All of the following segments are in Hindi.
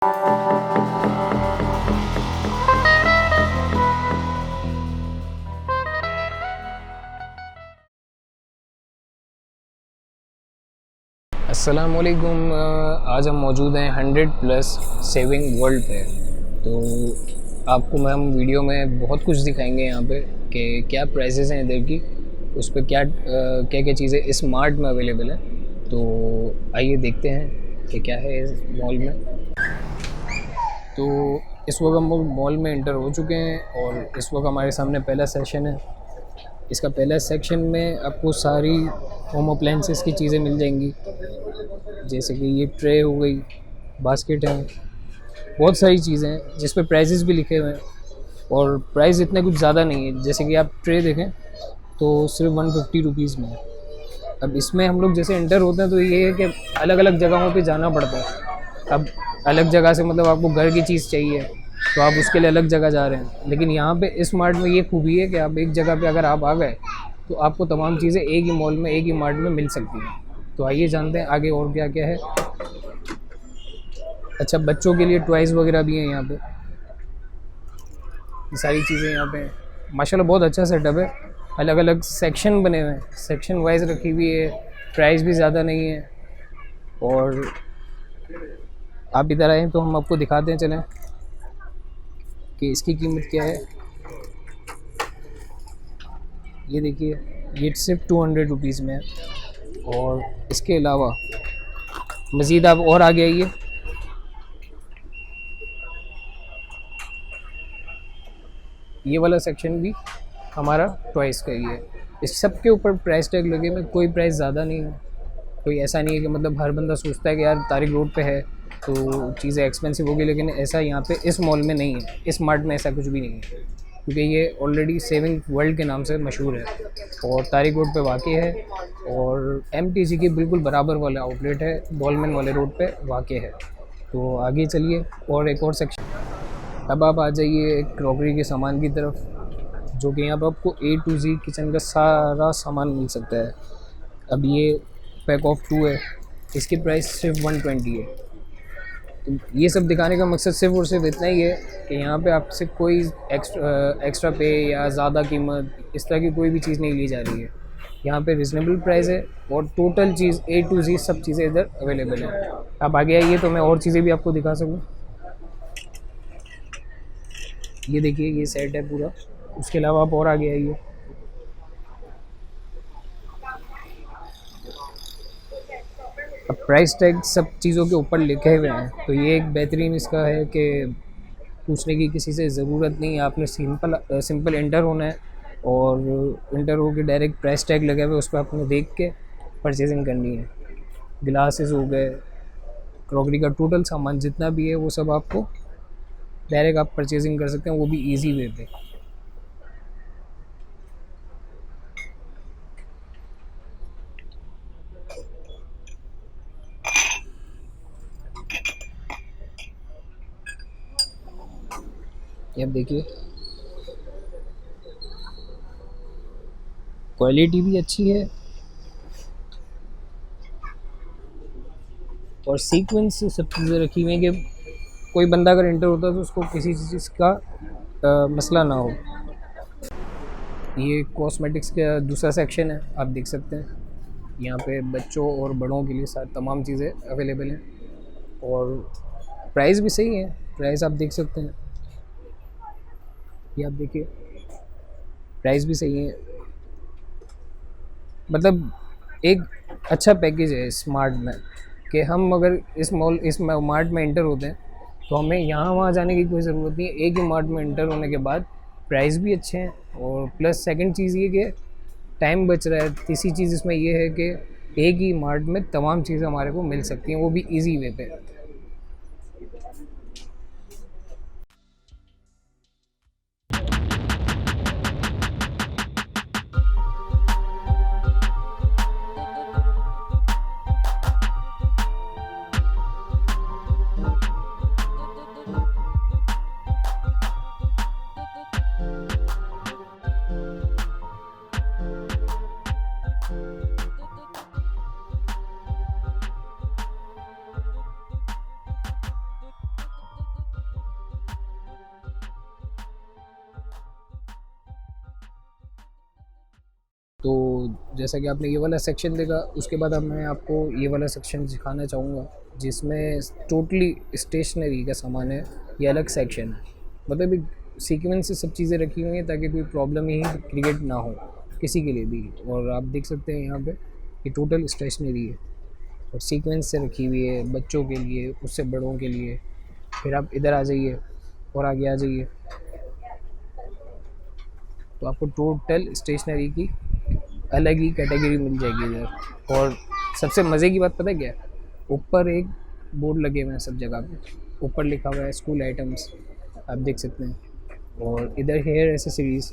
अस्सलामुअलैकुम। आज हम मौजूद हैं 100+ सेविंग वर्ल्ड पे। तो आपको हम वीडियो में बहुत कुछ दिखाएंगे यहाँ पे कि क्या प्राइसेस हैं इधर की, उस पर क्या क्या क्या चीज़ें इस मार्ट में अवेलेबल हैं। तो आइए देखते हैं कि क्या है इस मॉल में। तो इस वक्त हम लोग मॉल में इंटर हो चुके हैं और इस वक्त हमारे सामने पहला सेक्शन है। इसका पहला सेक्शन में आपको सारी होम अप्लाइंसेस की चीज़ें मिल जाएंगी, जैसे कि ये ट्रे हो गई, बास्केट है, बहुत सारी चीज़ें हैं जिस पे प्राइजेस भी लिखे हुए हैं। और प्राइस इतने कुछ ज़्यादा नहीं है, जैसे कि आप ट्रे देखें तो सिर्फ 150 रुपीज़ में है। अब इसमें हम लोग जैसे इंटर होते हैं तो ये है कि अलग अलग जगहों पे जाना पड़ता है। अब अलग जगह से मतलब आपको घर की चीज़ चाहिए तो आप उसके लिए अलग जगह जा रहे हैं, लेकिन यहाँ पे इस मार्ट में ये खूबी है कि आप एक जगह पे अगर आप आ गए तो आपको तमाम चीज़ें एक ही मॉल में, एक ही मार्ट में मिल सकती हैं। तो आइए जानते हैं आगे और क्या क्या है। अच्छा, बच्चों के लिए टॉयज़ वगैरह भी हैं यहाँ पे, ये सारी चीज़ें यहाँ पे हैं। माशाल्लाह बहुत अच्छा सेटअप है, अलग अलग सेक्शन बने हुए हैं, सेक्शन वाइज रखी हुई है, प्राइस भी ज़्यादा नहीं है। और आप इधर आएँ तो हम आपको दिखाते हैं चलें कि इसकी कीमत क्या है। ये देखिए, ये सिर्फ 200 रुपीज़ में है। और इसके अलावा मज़ीद आप और आगे आइए, ये वाला सेक्शन भी हमारा टॉयज़ का ही है। इस सब के ऊपर प्राइस टैग लगे हुए, कोई प्राइस ज़्यादा नहीं है। कोई ऐसा नहीं है कि मतलब हर बंदा सोचता है कि यार तारिक रोड पे है तो चीज़ें एक्सपेंसिव होगी, लेकिन ऐसा यहाँ पे इस मॉल में नहीं है, इस मार्ट में ऐसा कुछ भी नहीं है, क्योंकि ये ऑलरेडी सेविंग वर्ल्ड के नाम से मशहूर है और तारिक रोड पे वाक़ई है। और MTG के बिल्कुल बराबर वाला आउटलेट है, डॉलमेन वाले रोड पे वाक़ई है। तो आगे चलिए और एक और सेक्शन। अब आप आ जाइए क्रॉकरी के सामान की तरफ, जो कि यहाँ पर आपको A to Z किचन का सारा सामान मिल सकता है। अब ये पैक ऑफ 2 है, इसकी प्राइस सिर्फ 120 है। तो ये सब दिखाने का मकसद सिर्फ और सिर्फ इतना ही है कि यहाँ पे आपसे कोई एक्स्ट्रा पे या ज़्यादा कीमत इस तरह की कोई भी चीज़ नहीं ली जा रही है। यहाँ पे रिजनेबल प्राइस है और total cheese A to Z सब चीज़ें इधर अवेलेबल हैं। आप आगे आइए तो मैं और चीज़ें भी आपको दिखा सकूँ। ये देखिए, ये सेट है पूरा। उसके अलावा आप और आगे आइए, अब प्राइस टैग सब चीज़ों के ऊपर लिखे हुए हैं, तो ये एक बेहतरीन इसका है कि पूछने की किसी से ज़रूरत नहीं है। आपने सिंपल इंटर होना है और इंटर होकर डायरेक्ट प्राइस टैग लगे हुए उस पर आपने देख के परचेजिंग करनी है। गिलासेस हो गए, क्रॉकरी का टोटल सामान जितना भी है वो सब आपको डायरेक्ट आप परचेजिंग कर सकते हैं, वो भी ईजी वे पे। ये आप देखिए, क्वालिटी भी अच्छी है और सीक्वेंस सब चीज़ें रखी हुई हैं कि कोई बंदा अगर इंटर होता है तो उसको किसी चीज़ का मसला ना हो। ये कॉस्मेटिक्स का दूसरा सेक्शन है, आप देख सकते हैं यहाँ पे बच्चों और बड़ों के लिए सारी तमाम चीज़ें अवेलेबल हैं और प्राइस भी सही है। प्राइस आप देख सकते हैं, ये आप देखिए, प्राइस भी सही है। मतलब एक अच्छा पैकेज है स्मार्ट में कि हम अगर इस मार्ट में इंटर होते हैं तो हमें यहाँ वहाँ जाने की कोई ज़रूरत नहीं है। एक ही मार्ट में इंटर होने के बाद प्राइस भी अच्छे हैं और प्लस सेकंड चीज़ ये कि टाइम बच रहा है। तीसरी चीज़ इसमें ये है कि एक ही मार्ट में तमाम चीज़ें हमारे को मिल सकती हैं, वो भी ईजी वे पे। तो जैसा कि आपने ये वाला सेक्शन देखा, उसके बाद अब मैं आपको ये वाला सेक्शन दिखाना चाहूँगा जिसमें टोटली स्टेशनरी का सामान है। ये अलग सेक्शन है, मतलब एक सीक्वेंस से सब चीज़ें रखी हुई हैं ताकि कोई प्रॉब्लम ही क्रिएट ना हो किसी के लिए भी। और आप देख सकते हैं यहाँ पे ये टोटल स्टेशनरी है और सीक्वेंस से रखी हुई है बच्चों के लिए, उससे बड़ों के लिए। फिर आप इधर आ जाइए और आगे आ जाइए तो आपको टोटल स्टेशनरी की अलग ही कैटेगरी मिल जाएगी इधर। और सबसे मज़े की बात पता है क्या है? ऊपर एक बोर्ड लगे हुए हैं सब जगह पे, ऊपर लिखा हुआ है स्कूल आइटम्स, आप देख सकते हैं। और इधर हेयर एसेसरीज़,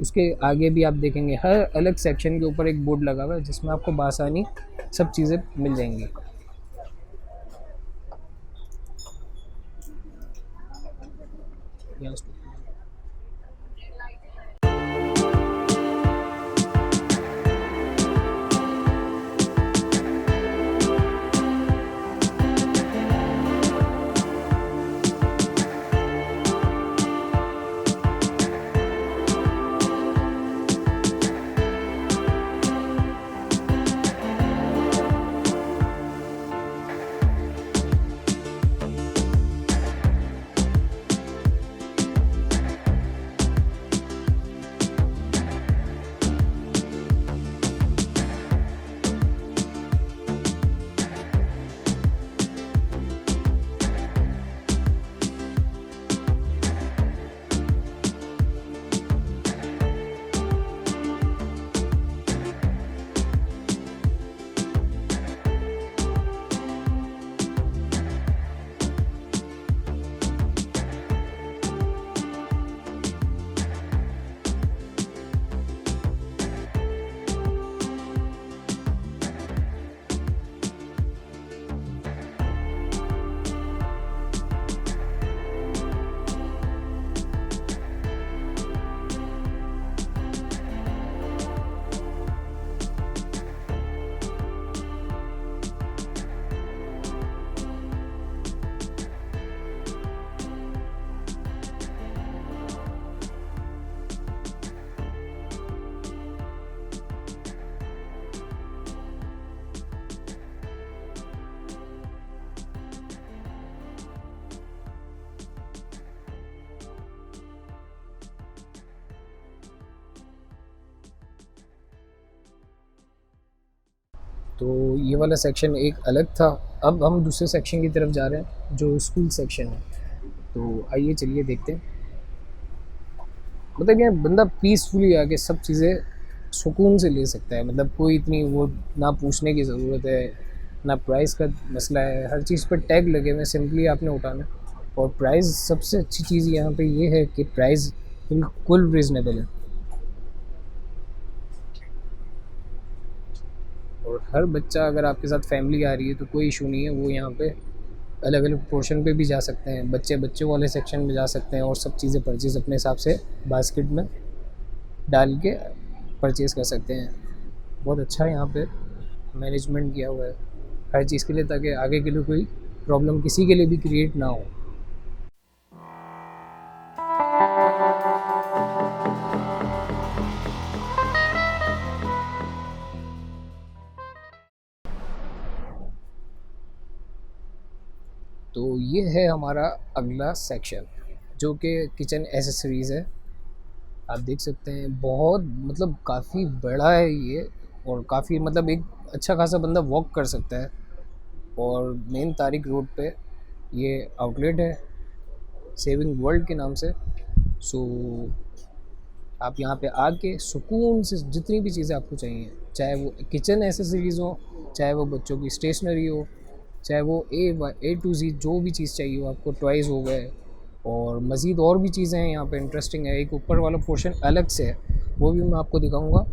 उसके आगे भी आप देखेंगे हर अलग सेक्शन के ऊपर एक बोर्ड लगा हुआ है जिसमें आपको बासानी सब चीज़ें मिल जाएंगी। यहाँ तो ये वाला सेक्शन एक अलग था। अब हम दूसरे सेक्शन की तरफ जा रहे हैं जो स्कूल सेक्शन है। तो आइए चलिए देखते हैं। मतलब क्या, बंदा पीसफुली आके सब चीज़ें सुकून से ले सकता है। मतलब कोई इतनी वो ना पूछने की ज़रूरत है, ना प्राइस का मसला है। हर चीज़ पर टैग लगे हुए, सिंपली आपने उठाना। और प्राइस, सबसे अच्छी चीज़ यहाँ पे ये है कि प्राइस बिल्कुल रीज़नेबल है। और हर बच्चा, अगर आपके साथ फैमिली आ रही है तो कोई इशू नहीं है, वो यहाँ पे अलग अलग पोर्शन पे भी जा सकते हैं। बच्चे बच्चों वाले सेक्शन में जा सकते हैं और सब चीज़ें परचेज़ अपने हिसाब से बास्केट में डाल के परचेज़ कर सकते हैं। बहुत अच्छा यहाँ पे मैनेजमेंट किया हुआ है हर चीज़ के लिए, ताकि आगे के लिए कोई प्रॉब्लम किसी के लिए भी क्रिएट ना हो। तो ये है हमारा अगला सेक्शन जो कि किचन एसेसरीज़ है। आप देख सकते हैं बहुत, मतलब काफ़ी बड़ा है ये। और काफ़ी, मतलब एक अच्छा खासा बंदा वॉक कर सकता है। और मेन तारिक रोड पे ये आउटलेट है सेविंग वर्ल्ड के नाम से। सो आप यहाँ पे आके सुकून से जितनी भी चीज़ें आपको चाहिए, चाहे वो किचन एसेसरीज़ हो, चाहे वो बच्चों की स्टेशनरी हो, चाहे वो ए टू ज़ी जो भी चीज़ चाहिए हो आपको, टॉयज़ हो गए। और मज़ीद और भी चीज़ें हैं यहाँ पे इंटरेस्टिंग है। एक ऊपर वाला पोर्शन अलग से है, वो भी मैं आपको दिखाऊंगा,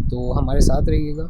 तो हमारे साथ रहिएगा।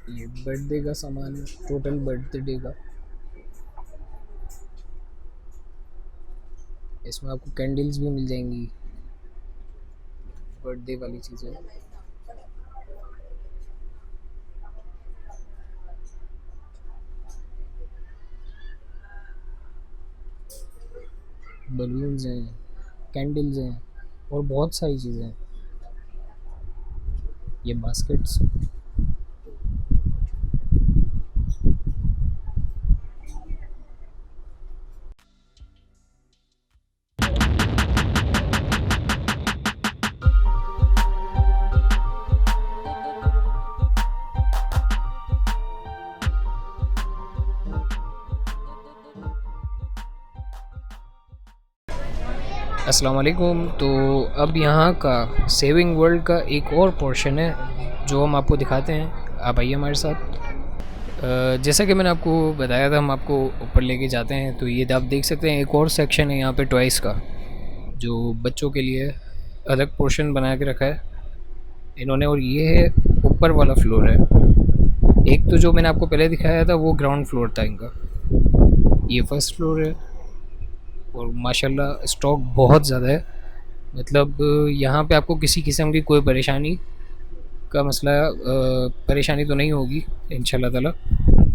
ये बर्थडे का सामान है, टोटल बर्थडे का। इसमें आपको कैंडल्स भी मिल जाएंगी, बर्थडे वाली चीज़ें। बलून्स हैं, कैंडल्स हैं और बहुत सारी चीज़ें हैं। ये बास्केट्स, अस्सलाम वालेकुम। तो अब यहाँ का सेविंग वर्ल्ड का एक और पोर्शन है जो हम आपको दिखाते हैं। आप आइए हमारे साथ। जैसा कि मैंने आपको बताया था, हम आपको ऊपर लेके जाते हैं। तो ये आप देख सकते हैं, एक और सेक्शन है यहाँ पे टॉयज़ का, जो बच्चों के लिए अलग पोर्शन बना के रखा है इन्होंने। और ये है ऊपर वाला फ्लोर है। एक तो जो मैंने आपको पहले दिखाया था वो ग्राउंड फ्लोर था इनका, ये फर्स्ट फ्लोर है। और माशाल्लाह स्टॉक बहुत ज़्यादा है, मतलब यहाँ पे आपको किसी किस्म की कोई परेशानी का मसला परेशानी तो नहीं होगी इंशाल्लाह ताला।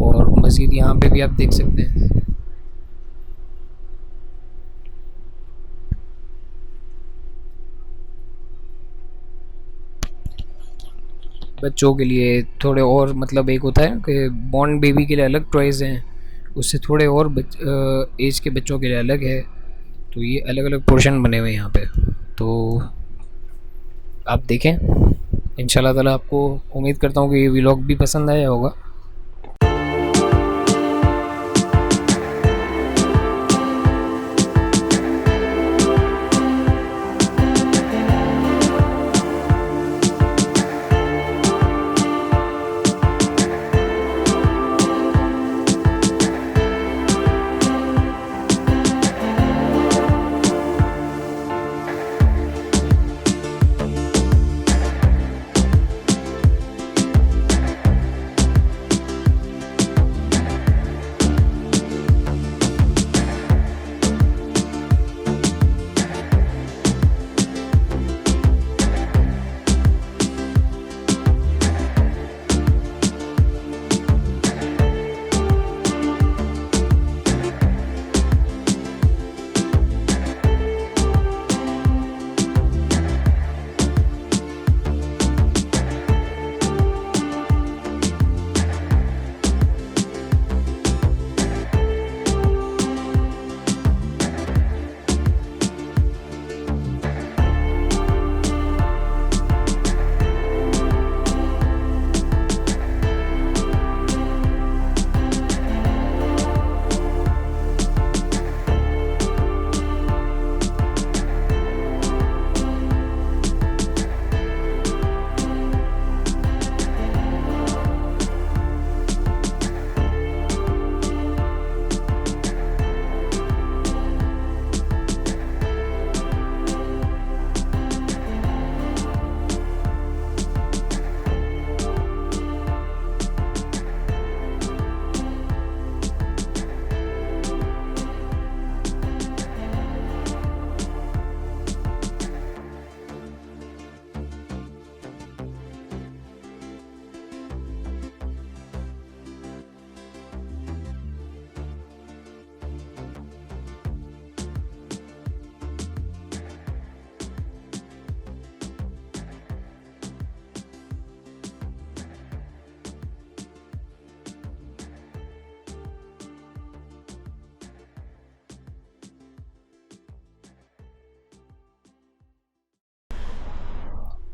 और मज़ीद यहाँ पे भी आप देख सकते हैं, बच्चों के लिए थोड़े और, मतलब एक होता है कि बॉर्न बेबी के लिए अलग टॉयज़ हैं, उससे थोड़े और एज के बच्चों के लिए अलग है। तो ये अलग अलग पोर्शन बने हुए हैं यहाँ पे। तो आप देखें इंशाल्लाह ताला। आपको उम्मीद करता हूँ कि ये व्लॉग भी पसंद आया होगा।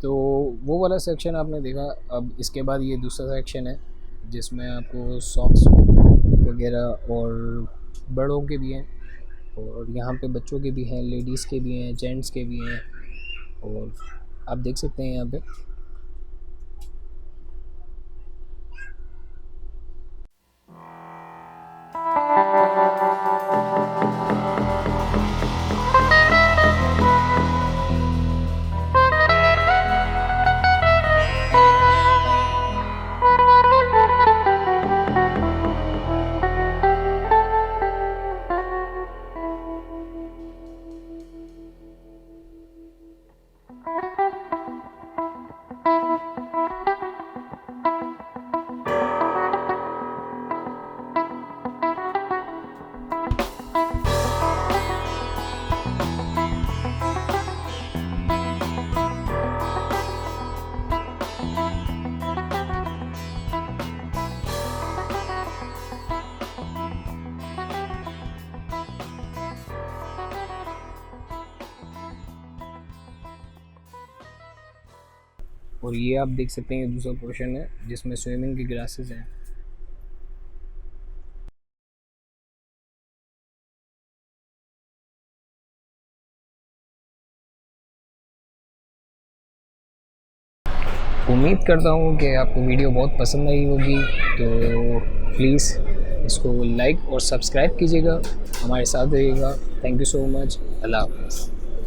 तो वो वाला सेक्शन आपने देखा। अब इसके बाद ये दूसरा सेक्शन है जिसमें आपको सॉक्स वगैरह और बड़ों के भी हैं, और यहाँ पे बच्चों के भी हैं, लेडीज़ के भी हैं, जेंट्स के भी हैं। और आप देख सकते हैं यहाँ पे और ये आप देख सकते हैं, ये दूसरा पोर्शन है जिसमें स्विमिंग की ग्लासेस हैं। उम्मीद करता हूँ कि आपको वीडियो बहुत पसंद आई होगी, तो प्लीज़ इसको लाइक और सब्सक्राइब कीजिएगा, हमारे साथ रहिएगा। Thank you so much. Allah हाफ़िज़।